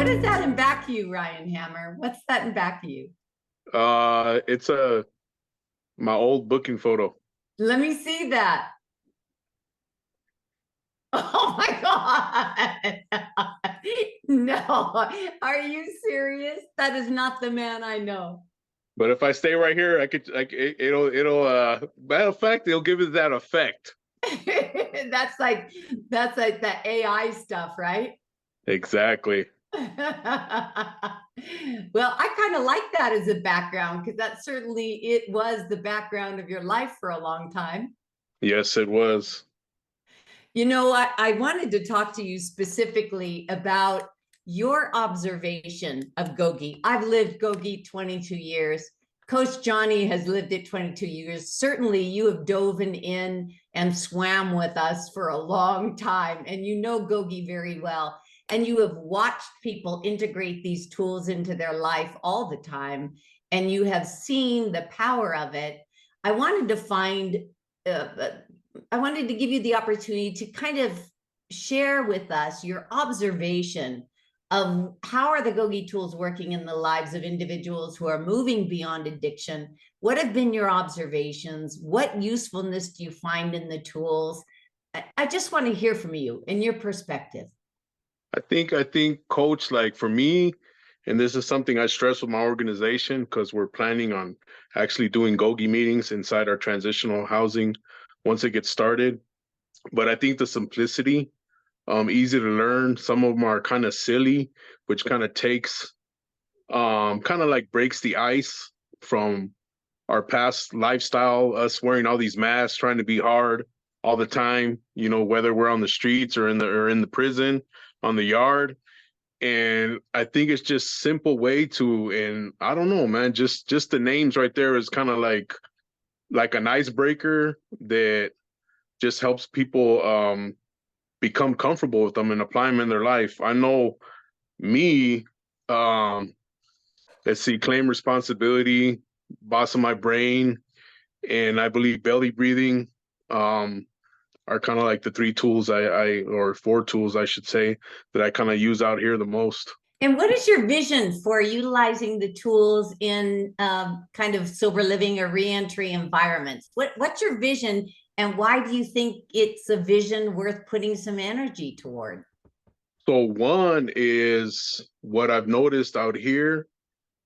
What is that in back of you, Ryan Hammer? What's that in back of you? It's my old booking photo. Let me see that. Oh my God. No, are you serious? That is not the man I know. But if I stay right here, I could like it'll matter of fact, it'll give it that effect. That's like the AI stuff, right? Exactly. Well, I kind of like that as a background because that certainly it was the background of your life for a long time. Yes, it was. I wanted to talk to you specifically about your observation of Gogi. I've lived Gogi 22 years. Coach Johnny has lived it 22 years. Certainly, you have dove in and swam with us for a long time, and you know Gogi very well. And you have watched people integrate these tools into their life all the time, and you have seen the power of it. I wanted to find uh, I wanted to give you the opportunity to kind of share with us your observation of how are the Gogi tools working in the lives of individuals who are moving beyond addiction. What have been your observations? What usefulness do you find in the tools? I just want to hear from you and your perspective. I think coach, like for me, and this is something I stress with my organization because we're planning on actually doing GOGI meetings inside our transitional housing once it gets started. But I think the simplicity, easy to learn. Some of them are kind of silly, which kind of takes kind of like breaks the ice from our past lifestyle, us wearing all these masks, trying to be hard all the time, whether we're on the streets or in the prison, on the yard. And I think it's just simple way to, and I don't know, man, just the names right there is kind of like an icebreaker that just helps people become comfortable with them and apply them in their life. I know me, um, let's see, claim responsibility, boss of my brain, and I believe belly breathing um, are kind of like the three tools or four tools, I should say, that I kind of use out here the most. And what is your vision for utilizing the tools in kind of sober living or reentry environments? What's your vision, and why do you think it's a vision worth putting some energy toward? So one is what I've noticed out here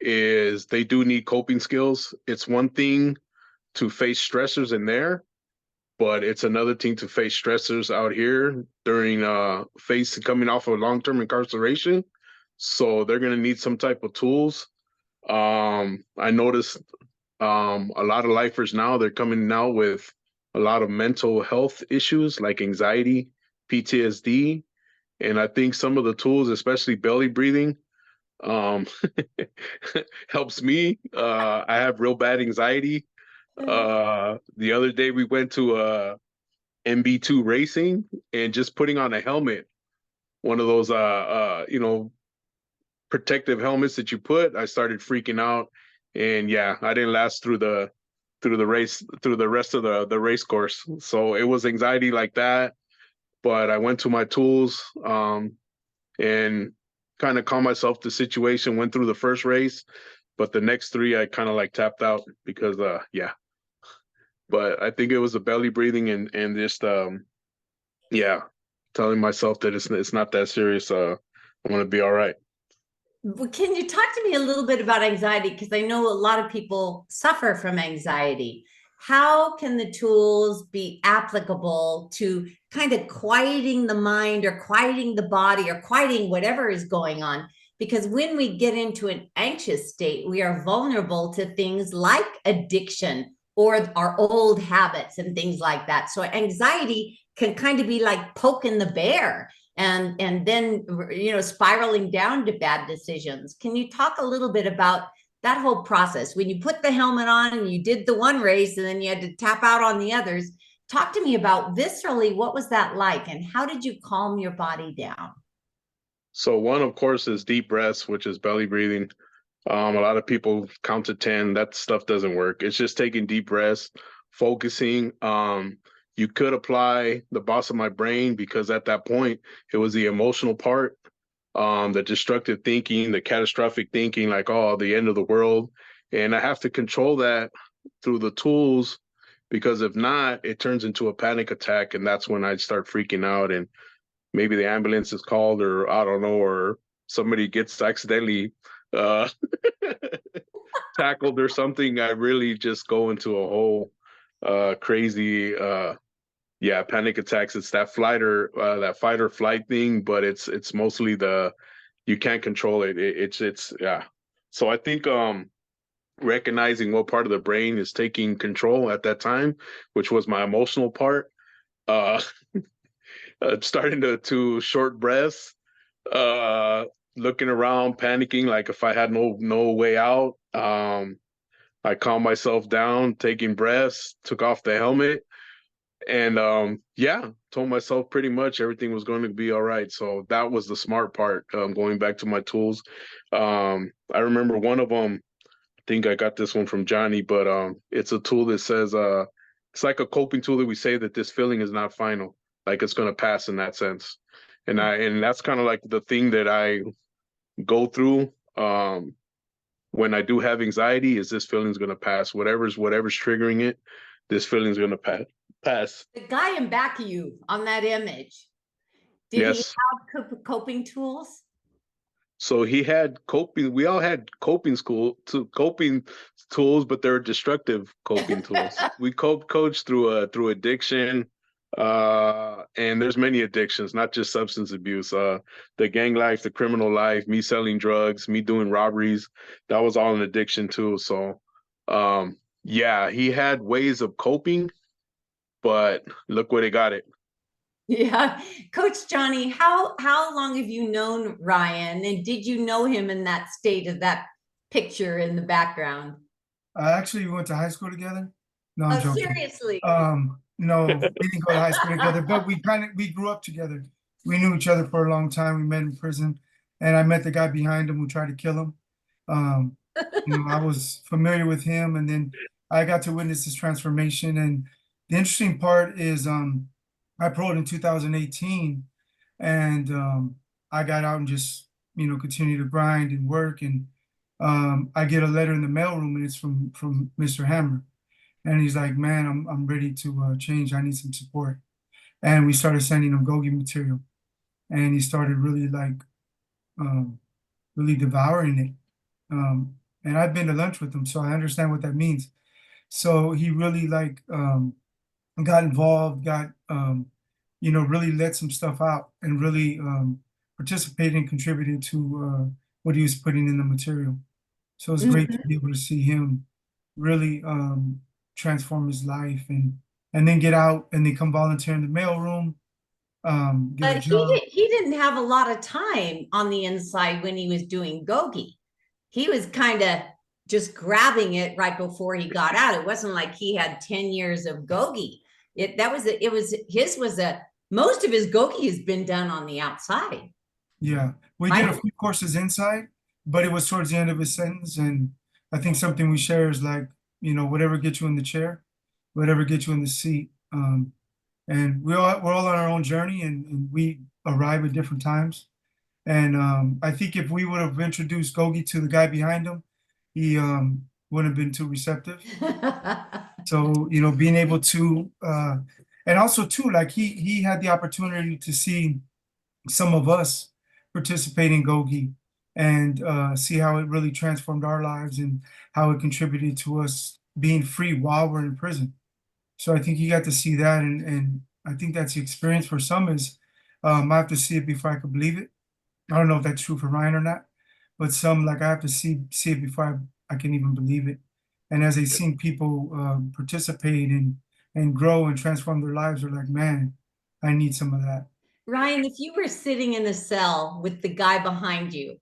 is they do need coping skills. It's one thing to face stressors in there, but it's another thing to face stressors out here during coming off of long-term incarceration. So they're gonna need some type of tools. I noticed a lot of lifers now, they're coming now with a lot of mental health issues like anxiety, PTSD. And I think some of the tools, especially belly breathing, um, helps me. I have real bad anxiety. The other day we went to MB2 racing and just putting on a helmet, one of those protective helmets that you put, I started freaking out. And yeah, I didn't last through the rest of the race course. So it was anxiety like that. But I went to my tools and kind of calmed myself the situation, went through the first race, but the next three I kind of like tapped out because yeah. But I think it was the belly breathing and just yeah, telling myself that it's not that serious. I'm gonna be all right. Well, can you talk to me a little bit about anxiety? Because I know a lot of people suffer from anxiety. How can the tools be applicable to kind of quieting the mind or quieting the body or quieting whatever is going on? Because when we get into an anxious state, we are vulnerable to things like addiction or our old habits and things like that. So anxiety can kind of be like poking the bear and then spiraling down to bad decisions. Can you talk a little bit about that whole process when you put the helmet on and you did the one race and then you had to tap out on the others? Talk to me about viscerally, what was that like, and how did you calm your body down? So one, of course, is deep breaths, which is belly breathing. A lot of people count to 10. That stuff doesn't work. It's just taking deep breaths, focusing. You could apply the boss of my brain because at that point, it was the emotional part. the destructive thinking, the catastrophic thinking, like, oh, the end of the world. And I have to control that through the tools, because if not, it turns into a panic attack. And that's when I start freaking out, and maybe the ambulance is called, or I don't know, or somebody gets accidentally uh, tackled or something. I really just go into a whole crazy yeah, panic attacks. It's that that fight or flight thing, but it's mostly the, you can't control it. It's yeah. So I think recognizing what part of the brain is taking control at that time, which was my emotional part, uh, starting to short breaths, uh, looking around, panicking, like if I had no way out. I calmed myself down, taking breaths, took off the helmet, and yeah, told myself pretty much everything was going to be all right. So that was the smart part. Going back to my tools, I remember one of them, I think I got this one from Johnny, but it's a tool that says it's like a coping tool that we say that this feeling is not final, like it's going to pass in that sense. And that's kind of like the thing that I go through when I do have anxiety, is this feeling's going to pass. Whatever's triggering it, this feeling's going to pass. The guy in back of you on that image, did he Yes. have coping tools? So he had coping. We all had coping tools, but they're destructive coping tools. We coach through addiction, and there's many addictions, not just substance abuse. The gang life, the criminal life, me selling drugs, me doing robberies, that was all an addiction too. So, yeah, he had ways of coping, but look where they got it. Yeah. Coach Johnny, how long have you known Ryan, and did you know him in that state of that picture in the background? Actually, we went to high school together. No, I'm Oh, joking. seriously? No, we didn't go to high school together, but we grew up together. We knew each other for a long time. We met in prison, and I met the guy behind him who tried to kill him. Um, I was familiar with him, and then I got to witness his transformation. And the interesting part is, I paroled in 2018, and I got out and just continued to grind and work. And I get a letter in the mailroom, and it's from Mr. Hammer, and he's like, "Man, I'm ready to change. I need some support." And we started sending him Gogi material, and he started really like um, really devouring it. And I've been to lunch with him, so I understand what that means. So he really like got involved, got really let some stuff out, and really participated and contributed to what he was putting in the material. So it's great to be able to see him really transform his life, and then get out and then come volunteer in the mailroom, get a But job. he didn't have a lot of time on the inside when he was doing Gogi. He was kind of just grabbing it right before he got out. It wasn't like he had 10 years of Gogi. Most of his Gogi has been done on the outside. Yeah, we did a Right? few courses inside, but it was towards the end of his sentence. And I think something we share is like, whatever gets you in the chair, whatever gets you in the seat. And we're all on our own journey, and we arrive at different times. And I think if we would have introduced Gogi to the guy behind him, he wouldn't have been too receptive. So, being able to and also too, like he had the opportunity to see some of us participate in Gogi, and see how it really transformed our lives, and how it contributed to us being free while we're in prison. So I think you got to see that, and I think that's the experience for some is, I have to see it before I could believe it. I don't know if that's true for Ryan or not, but some, like, I have to see it before I can even believe it. And as they seen people participate and grow and transform their lives, they're like, man, I need some of that. Ryan, if you were sitting in a cell with the guy behind you,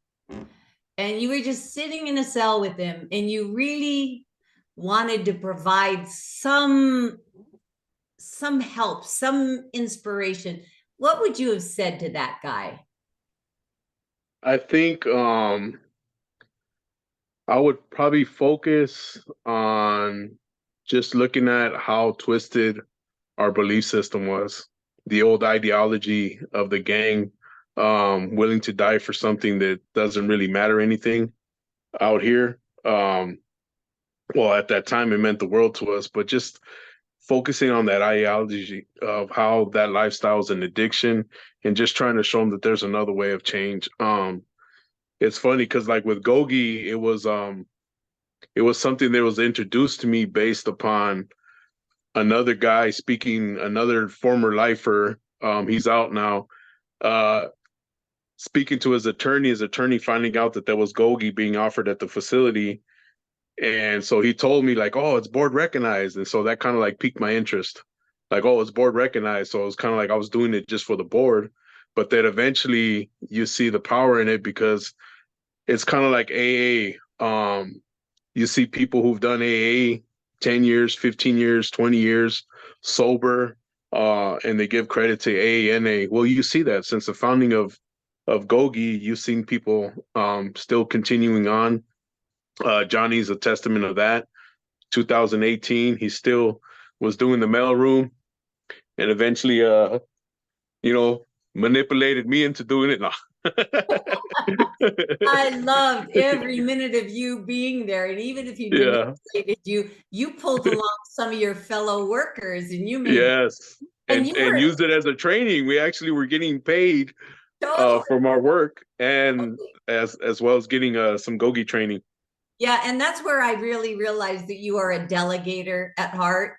and you were just sitting in a cell with him, and you really wanted to provide some help, some inspiration, what would you have said to that guy? I think I would probably focus on just looking at how twisted our belief system was. The old ideology of the gang willing to die for something that doesn't really matter anything out here. Well, at that time, it meant the world to us, but just focusing on that ideology of how that lifestyle is an addiction and just trying to show them that there's another way of change. It's funny because like with GOGI, it was something that was introduced to me based upon another guy speaking, another former lifer. He's out now, speaking to his attorney finding out that there was GOGI being offered at the facility. And so he told me like, oh, it's board recognized. And so that kind of like piqued my interest. Like, oh, it's board recognized. So it was kind of like I was doing it just for the board. But then eventually you see the power in it because it's kind of like AA. You see people who've done AA 10 years, 15 years, 20 years sober, and they give credit to AA and AA. Well, you see that since the founding of GOGI, you've seen people still continuing on. Johnny's a testament of that. 2018, he still was doing the mailroom and eventually, manipulated me into doing it. No. I loved every minute of you being there. And even if you manipulated you pulled along some of your fellow workers and you made yes. and used it as a training. We actually were getting paid from our work and as well as getting some GOGI training. Yeah, and that's where I really realized that you are a delegator at heart.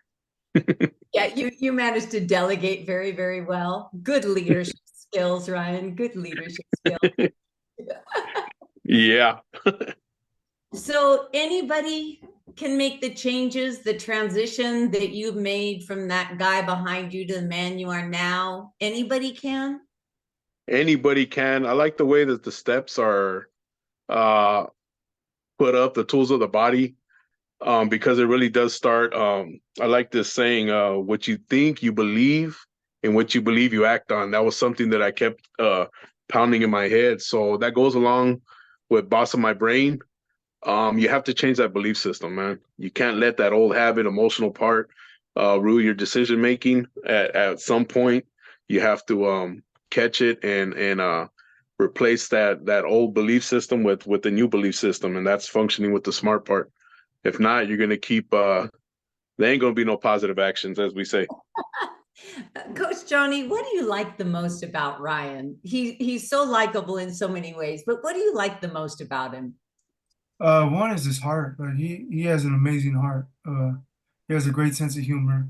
Yeah, you managed to delegate very, very well. Good leadership skills, Ryan. Good leadership skills. Yeah. So anybody can make the changes, the transition that you've made from that guy behind you to the man you are now? Anybody can? Anybody can. I like the way that the steps are put up, the tools of the body, because it really does start. I like this saying, what you think, you believe, and what you believe, you act on. That was something that I kept pounding in my head. So that goes along with boss of my brain. You have to change that belief system, man. You can't let that old habit, emotional part, rule your decision making. At some point, you have to catch it and replace that old belief system with the new belief system, and that's functioning with the smart part. If not, you're gonna keep. There ain't gonna be no positive actions, as we say. Coach Johnny, what do you like the most about Ryan? He's so likable in so many ways, but what do you like the most about him? One is his heart, but he has an amazing heart. He has a great sense of humor.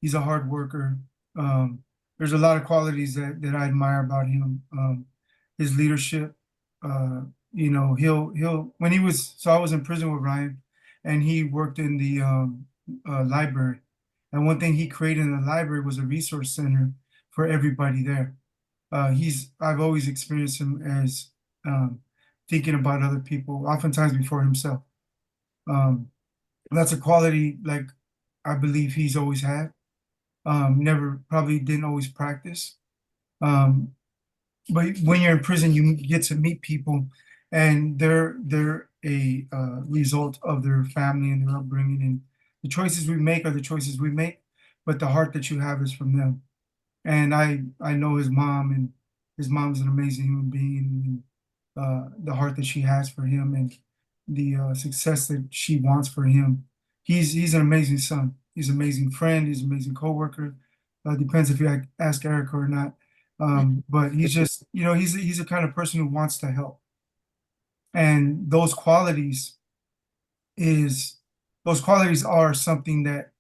He's a hard worker. There's a lot of qualities that I admire about him. His leadership. He'll when he was so I was in prison with Ryan, and he worked in the library. And one thing he created in the library was a resource center for everybody there. I've always experienced him as thinking about other people, oftentimes before himself. That's a quality like I believe he's always had. Never probably didn't always practice. But when you're in prison, you get to meet people, and they're a result of their family and their upbringing, and the choices we make are the choices we make, but the heart that you have is from them. And I know his mom, and his mom's an amazing human being, and the heart that she has for him, and the success that she wants for him. He's an amazing son. He's an amazing friend. He's an amazing coworker. Depends if you ask Erica or not. But he's just, he's the kind of person who wants to help. And those qualities are something that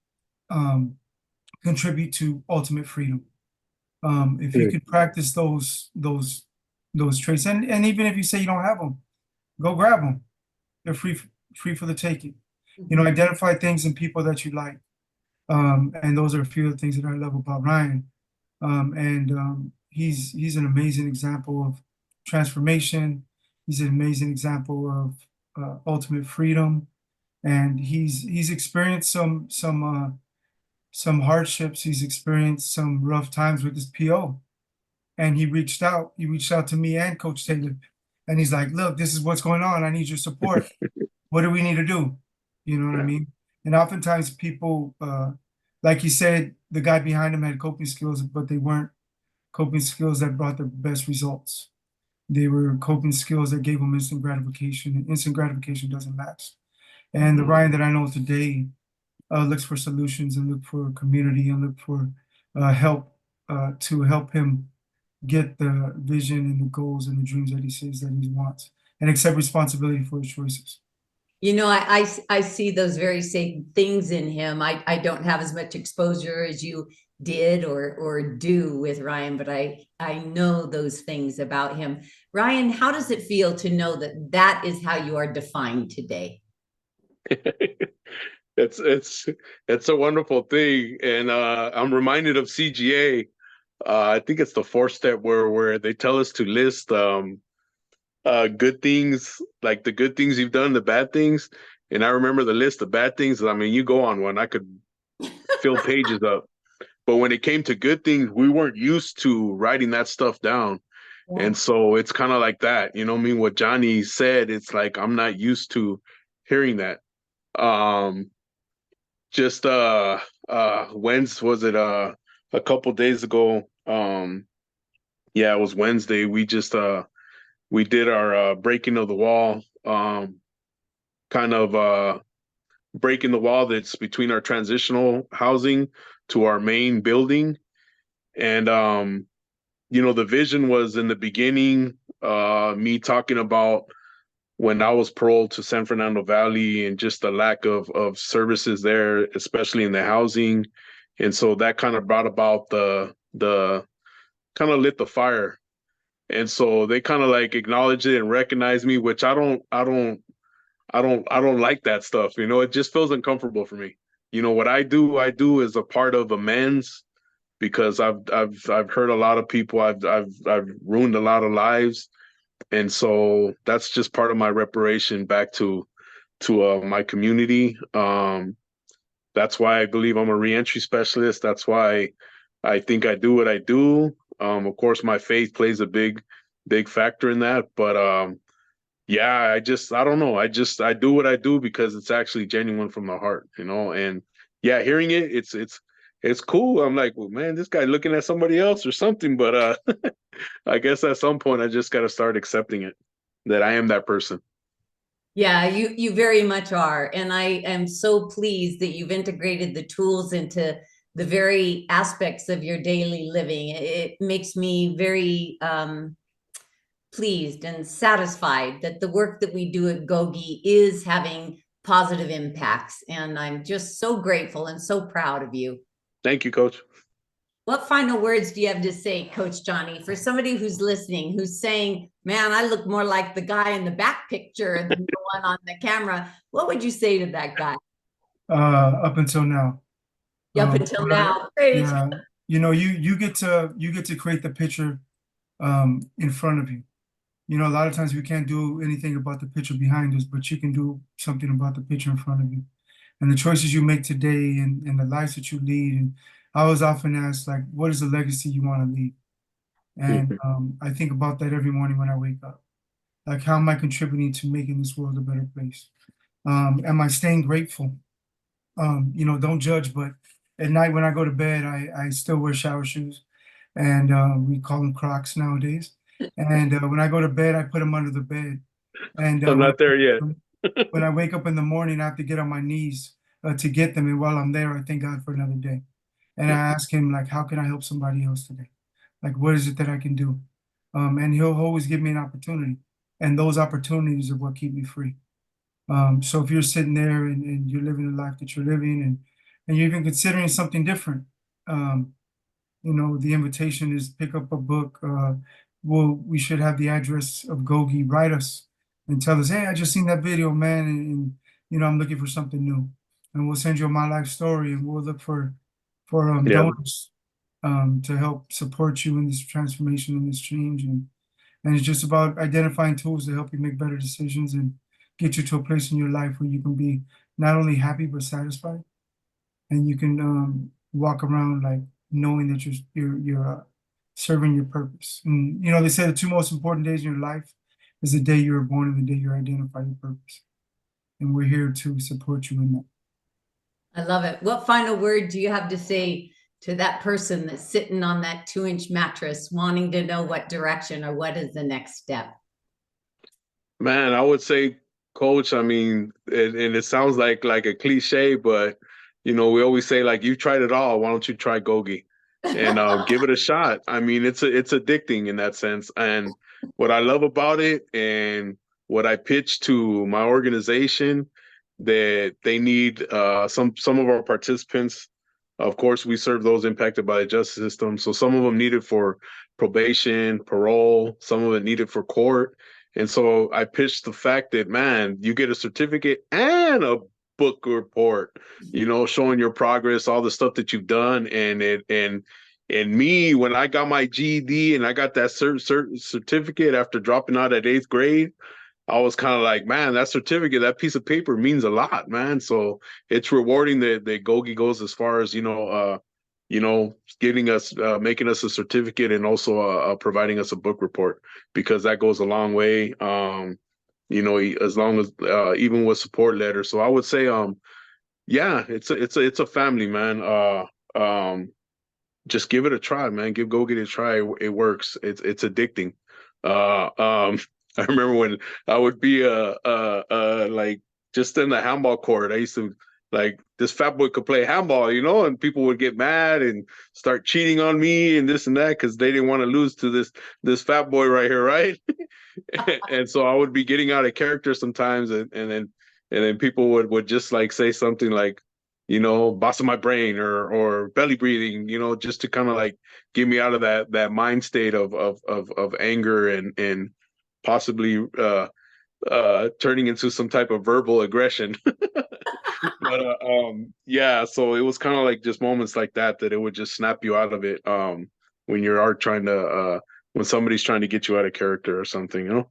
contribute to ultimate freedom. If you could practice those traits, and even if you say you don't have them, go grab them. They're free for the taking. Identify things in people that you like. And those are a few of the things that I love about Ryan. He's an amazing example of transformation. He's an amazing example of ultimate freedom, and he's experienced some hardships. He's experienced some rough times with his PO, and he reached out. He reached out to me and Coach Taylor, and he's like, "Look, this is what's going on. I need your support. What do we need to do?" You know what I mean? And oftentimes people, like he said, the guy behind him had coping skills, but they weren't coping skills that brought the best results. They were coping skills that gave him instant gratification, and instant gratification doesn't last. And the Ryan that I know today looks for solutions and look for community and look for help to help him get the vision and the goals and the dreams that he says that he wants, and accept responsibility for his choices. You know, I see those very same things in him. I don't have as much exposure as you did or do with Ryan, but I know those things about him. Ryan, how does it feel to know that that is how you are defined today? It's a wonderful thing, and I'm reminded of CGA. I think it's the fourth step where they tell us to list good things, like the good things you've done, the bad things. And I remember the list of bad things. I mean, you go on one, I could fill pages up. But when it came to good things, we weren't used to writing that stuff down. Yeah. And so it's kind of like that, you know what I mean? What Johnny said, it's like I'm not used to hearing that. Just Wednesday, was it a couple days ago? Yeah, it was Wednesday. We just we did our breaking of the wall, kind of breaking the wall that's between our transitional housing to our main building. And you know, the vision was in the beginning, me talking about when I was paroled to San Fernando Valley and just the lack of services there, especially in the housing. And so that kind of brought about the kind of lit the fire. And so they kind of like acknowledged it and recognized me, which I don't like that stuff. You know, it just feels uncomfortable for me. You know, what I do as a part of amends, because I've hurt a lot of people. I've ruined a lot of lives. And so that's just part of my reparation back to my community. That's why I believe I'm a reentry specialist. That's why I think I do what I do. Of course, my faith plays a big factor in that. But yeah, I don't know. I do what I do because it's actually genuine from the heart, you know. And yeah, hearing it, it's cool. I'm like, well, man, this guy looking at somebody else or something. But I guess at some point I just got to start accepting it, that I am that person. Yeah, you very much are. And I am so pleased that you've integrated the tools into the very aspects of your daily living. It makes me very pleased and satisfied that the work that we do at GOGI is having positive impacts. And I'm just so grateful and so proud of you. Thank you, Coach. What final words do you have to say, Coach Johnny, for somebody who's listening, who's saying, man, I look more like the guy in the back picture than the one on the camera? What would you say to that guy? Up until now. Up until now. Great. Yeah, you know, you get to create the picture in front of you. You know, a lot of times we can't do anything about the picture behind us, but you can do something about the picture in front of you. And the choices you make today and the lives that you lead. And I was often asked, like, what is the legacy you want to leave? And I think about that every morning when I wake up. Like, how am I contributing to making this world a better place? Am I staying grateful? You know, don't judge, but at night when I go to bed, I still wear shower shoes, and we call them Crocs nowadays. And when I go to bed, I put them under the bed. And I'm not there yet. when I wake up in the morning, I have to get on my knees to get them. And while I'm there, I thank God for another day. And I ask him, like, how can I help somebody else today? Like, what is it that I can do? And he'll always give me an opportunity. And those opportunities are what keep me free. So if you're sitting there and you're living the life that you're living and you're even considering something different, you know, the invitation is pick up a book. We should have the address of GOGI. Write us and tell us, hey, I just seen that video, man, and you know, I'm looking for something new. And we'll send you a My Life Story, and we'll look for Yeah. donors to help support you in this transformation and this change. And it's just about identifying tools to help you make better decisions and get you to a place in your life where you can be not only happy but satisfied, and you can walk around like knowing that you're serving your purpose. And you know, they say the two most important days in your life is the day you were born and the day you identify your purpose. And we're here to support you in that. I love it. What final word do you have to say to that person that's sitting on that 2-inch mattress wanting to know what direction or what is the next step? Man, I would say, Coach, I mean, and it sounds like a cliche, but you know, we always say like, you tried it all. Why don't you try GOGI and give it a shot? I mean, it's addicting in that sense. And what I love about it, and what I pitch to my organization, that they need some of our participants. Of course, we serve those impacted by the justice system. So some of them need it for probation, parole, some of it needed for court. And so I pitched the fact that, man, you get a certificate and a book report, you know, showing your progress, all the stuff that you've done. And me, when I got my GED and I got that certificate after dropping out at 8th grade, I was kind of like, man, that certificate, that piece of paper means a lot, man. So it's rewarding that GOGI goes as far as, giving us, making us a certificate, and also providing us a book report, because that goes a long way. As long as even with support letters. So I would say, yeah, it's a family, man. Just give it a try, man. Give GOGI a try. It works. It's addicting. I remember when I would be like just in the handball court. I used to, like, this fat boy could play handball, you know, and people would get mad and start cheating on me and this and that because they didn't want to lose to this fat boy right here, right? And so I would be getting out of character sometimes, and then people would just like say something like, you know, boss of my brain or belly breathing, you know, just to kind of like get me out of that mind state of anger and possibly turning into some type of verbal aggression. But yeah, so it was kind of like just moments like that it would just snap you out of it when you are trying to when somebody's trying to get you out of character or something, you know.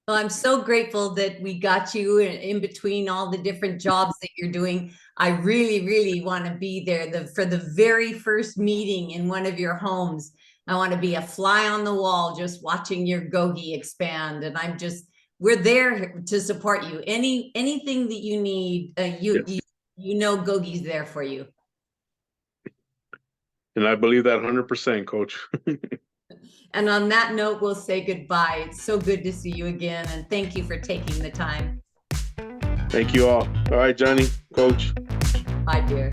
Well, I'm so grateful that we got you in between all the different jobs that you're doing. I really, really want to be there for the very first meeting in one of your homes. I want to be a fly on the wall, just watching your GOGI expand. And we're there to support you. Anything that you need, Yes. you know, GOGI's there for you. And I believe that 100%, Coach. And on that note, we'll say goodbye. It's so good to see you again. And thank you for taking the time. Thank you all. All right, Johnny, Coach. Bye, dear.